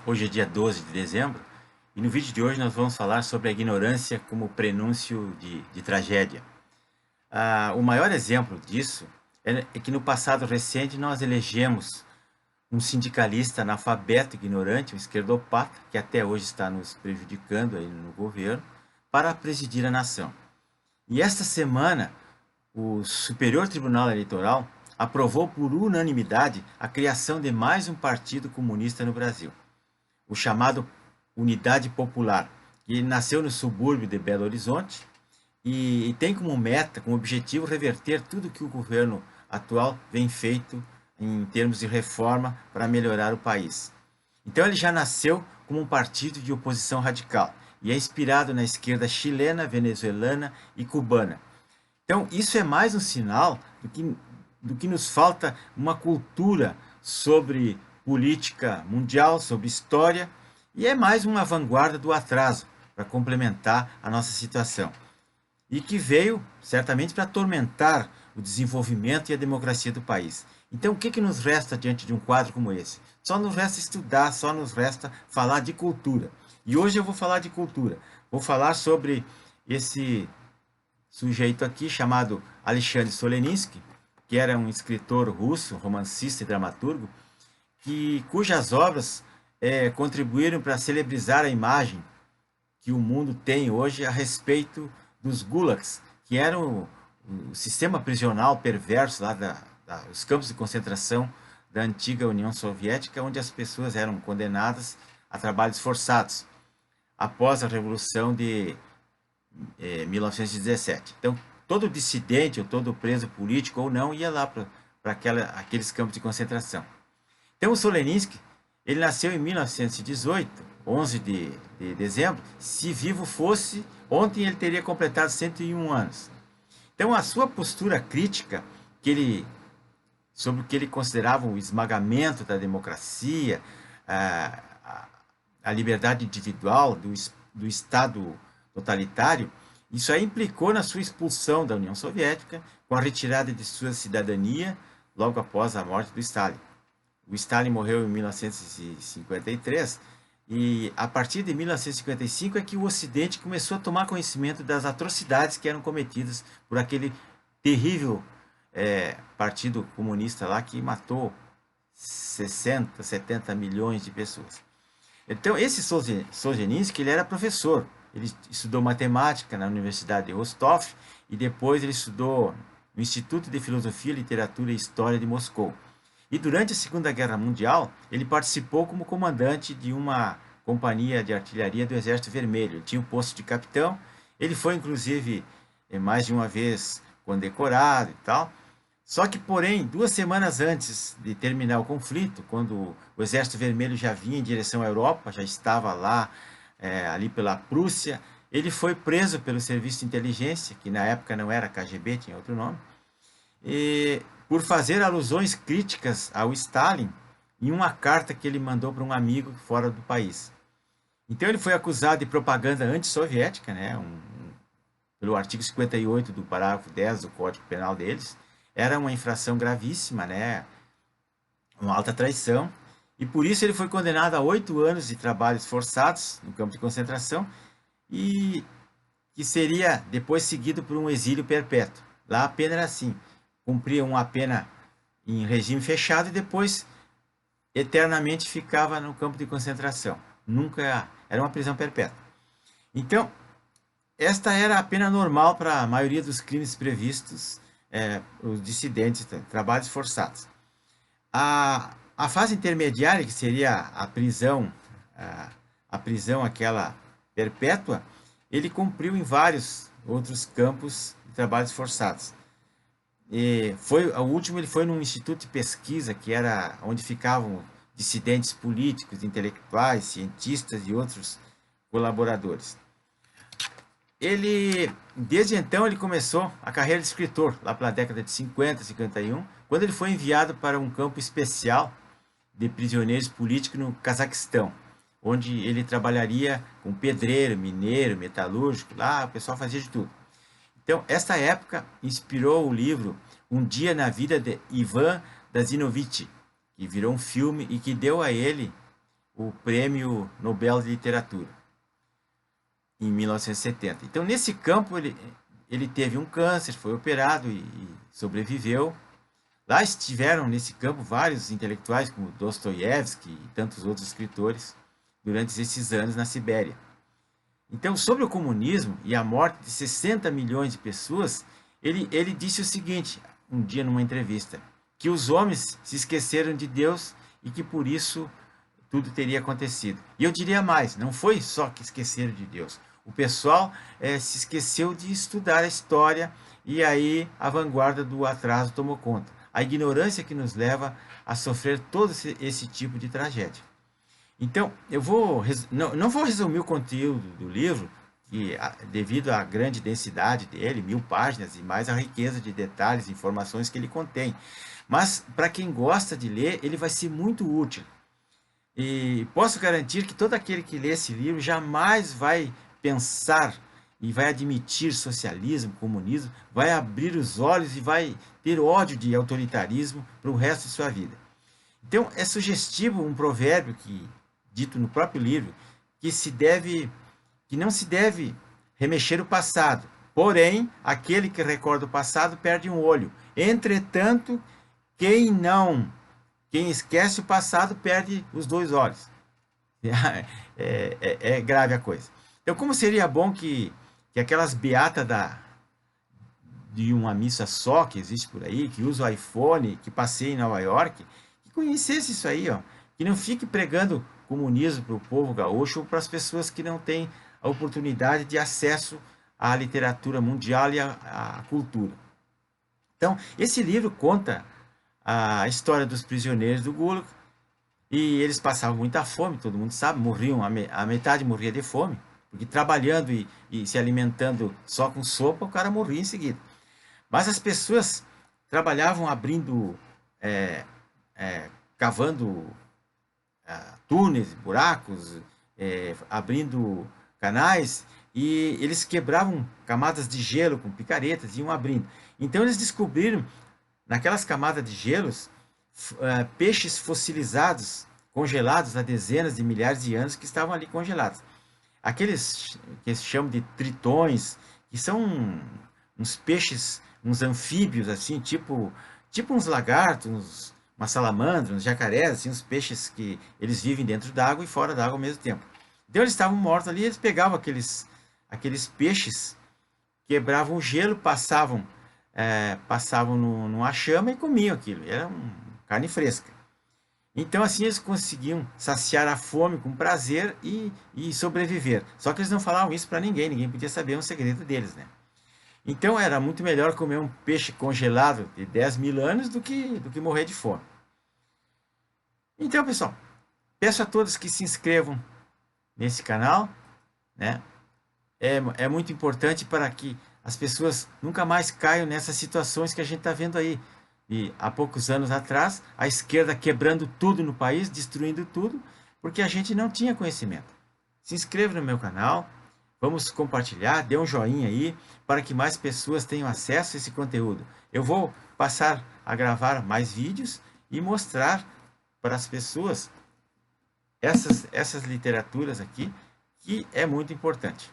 Hoje é dia 12 de dezembro e no vídeo de hoje nós vamos falar sobre a ignorância como prenúncio de tragédia. O maior exemplo disso é que no passado recente nós elegemos um sindicalista analfabeto, ignorante, um esquerdopata, que até hoje está nos prejudicando aí no governo, para presidir a nação. E esta semana o Superior Tribunal Eleitoral aprovou por unanimidade a criação de mais um partido comunista no Brasil, o chamado Unidade Popular, que nasceu no subúrbio de Belo Horizonte e tem como meta, como objetivo, reverter tudo que o governo atual vem feito em termos de reforma para melhorar o país. Então ele já nasceu como um partido de oposição radical e é inspirado na esquerda chilena, venezuelana e cubana. Então isso é mais um sinal do que nos falta uma cultura sobre política mundial, sobre história, e é mais uma vanguarda do atraso para complementar a nossa situação. E que veio certamente para atormentar o desenvolvimento e a democracia do país. Então, o que nos resta diante de um quadro como esse? Só nos resta estudar, só nos resta falar de cultura. E hoje eu vou falar de cultura. Vou falar sobre esse sujeito aqui chamado Alexandre Solzhenitsyn, que era um escritor russo, romancista e dramaturgo, cujas obras contribuíram para celebrizar a imagem que o mundo tem hoje a respeito dos gulags, que eram o sistema prisional perverso lá os campos de concentração da antiga União Soviética, onde as pessoas eram condenadas a trabalhos forçados após a Revolução de 1917. Então, todo dissidente ou todo preso político ou não ia lá para aqueles campos de concentração. Então, o Solzhenitsyn, ele nasceu em 1918, 11 de dezembro. Se vivo fosse, ontem ele teria completado 101 anos. Então, a sua postura crítica sobre o que ele considerava o esmagamento da democracia, a liberdade individual do Estado totalitário, isso aí implicou na sua expulsão da União Soviética, com a retirada de sua cidadania logo após a morte do Stalin. O Stalin morreu em 1953 e a partir de 1955 é que o Ocidente começou a tomar conhecimento das atrocidades que eram cometidas por aquele terrível partido comunista lá que matou 60, 70 milhões de pessoas. Então esse Solzhenitsyn, ele era professor, ele estudou matemática na Universidade de Rostov e depois ele estudou no Instituto de Filosofia, Literatura e História de Moscou. E durante a Segunda Guerra Mundial, ele participou como comandante de uma companhia de artilharia do Exército Vermelho. Ele tinha um posto de capitão, ele foi inclusive mais de uma vez condecorado e tal. Só que, porém, 2 semanas antes de terminar o conflito, quando o Exército Vermelho já vinha em direção à Europa, já estava lá, ali pela Prússia, ele foi preso pelo Serviço de Inteligência, que na época não era KGB, tinha outro nome, e por fazer alusões críticas ao Stalin em uma carta que ele mandou para um amigo fora do país. Então ele foi acusado de propaganda antissoviética, né, pelo artigo 58 do parágrafo 10 do Código Penal deles. Era uma infração gravíssima, né, uma alta traição, e por isso ele foi condenado a 8 anos de trabalhos forçados no campo de concentração e que seria depois seguido por um exílio perpétuo. Lá a pena era assim: cumpria uma pena em regime fechado e depois eternamente ficava no campo de concentração. Nunca era uma prisão perpétua. Então, esta era a pena normal para a maioria dos crimes previstos, os dissidentes, trabalhos forçados. A fase intermediária, que seria a prisão aquela perpétua, ele cumpriu em vários outros campos de trabalhos forçados. O último ele foi num instituto de pesquisa, que era onde ficavam dissidentes políticos, intelectuais, cientistas e outros colaboradores. Desde então, ele começou a carreira de escritor, lá pela década de 50, 51, quando ele foi enviado para um campo especial de prisioneiros políticos no Cazaquistão, onde ele trabalharia com pedreiro, mineiro, metalúrgico, lá o pessoal fazia de tudo. Então, esta época inspirou o livro Um Dia na Vida de Ivan Dazinovich, que virou um filme e que deu a ele o Prêmio Nobel de Literatura, em 1970. Então, nesse campo, ele teve um câncer, foi operado e sobreviveu. Lá estiveram, nesse campo, vários intelectuais, como Dostoiévski e tantos outros escritores, durante esses anos na Sibéria. Então, sobre o comunismo e a morte de 60 milhões de pessoas, ele disse o seguinte, um dia numa entrevista, que os homens se esqueceram de Deus e que por isso tudo teria acontecido. E eu diria mais, não foi só que esqueceram de Deus. O pessoal se esqueceu de estudar a história e aí a vanguarda do atraso tomou conta. A ignorância que nos leva a sofrer todo esse tipo de tragédia. Então, eu não vou resumir o conteúdo do livro, que devido à grande densidade dele, 1000 páginas e mais a riqueza de detalhes e informações que ele contém. Mas, para quem gosta de ler, ele vai ser muito útil. E posso garantir que todo aquele que lê esse livro jamais vai pensar e vai admitir socialismo, comunismo, vai abrir os olhos e vai ter ódio de autoritarismo para o resto de sua vida. Então, é sugestivo um provérbio dito no próprio livro, que não se deve remexer o passado. Porém, aquele que recorda o passado perde um olho. Entretanto, quem esquece o passado perde os 2 olhos. É grave a coisa. Então, como seria bom que aquelas beatas de uma missa só que existe por aí, que usa o iPhone, que passeia em Nova York, que conhecesse isso aí, ó, que não fique pregando comunismo para o povo gaúcho ou para as pessoas que não têm a oportunidade de acesso à literatura mundial e à cultura. Então, esse livro conta a história dos prisioneiros do Gulag, e eles passavam muita fome, todo mundo sabe, morriam, a metade morria de fome, porque trabalhando e se alimentando só com sopa, o cara morria em seguida. Mas as pessoas trabalhavam abrindo, cavando túneis, buracos, abrindo canais, e eles quebravam camadas de gelo com picaretas e iam abrindo. Então eles descobriram, naquelas camadas de gelos, peixes fossilizados, congelados há dezenas de milhares de anos, que estavam ali congelados. Aqueles que se chamam de tritões, que são uns peixes, uns anfíbios, assim, tipo uns lagartos, umas salamandras, uns jacarés, assim, uns peixes que eles vivem dentro d'água e fora d'água ao mesmo tempo. Então eles estavam mortos ali, eles pegavam aqueles peixes, quebravam o gelo, passavam numa chama e comiam aquilo. Era carne fresca. Então assim eles conseguiam saciar a fome com prazer e sobreviver. Só que eles não falavam isso para ninguém, ninguém podia saber, um segredo deles, né? Então era muito melhor comer um peixe congelado de 10 mil anos do que morrer de fome. Então, pessoal, peço a todos que se inscrevam nesse canal, né? É muito importante para que as pessoas nunca mais caiam nessas situações que a gente está vendo aí. E há poucos anos atrás, a esquerda quebrando tudo no país, destruindo tudo, porque a gente não tinha conhecimento. Se inscreva no meu canal, vamos compartilhar, dê um joinha aí, para que mais pessoas tenham acesso a esse conteúdo. Eu vou passar a gravar mais vídeos e mostrar para as pessoas essas literaturas aqui, que é muito importante.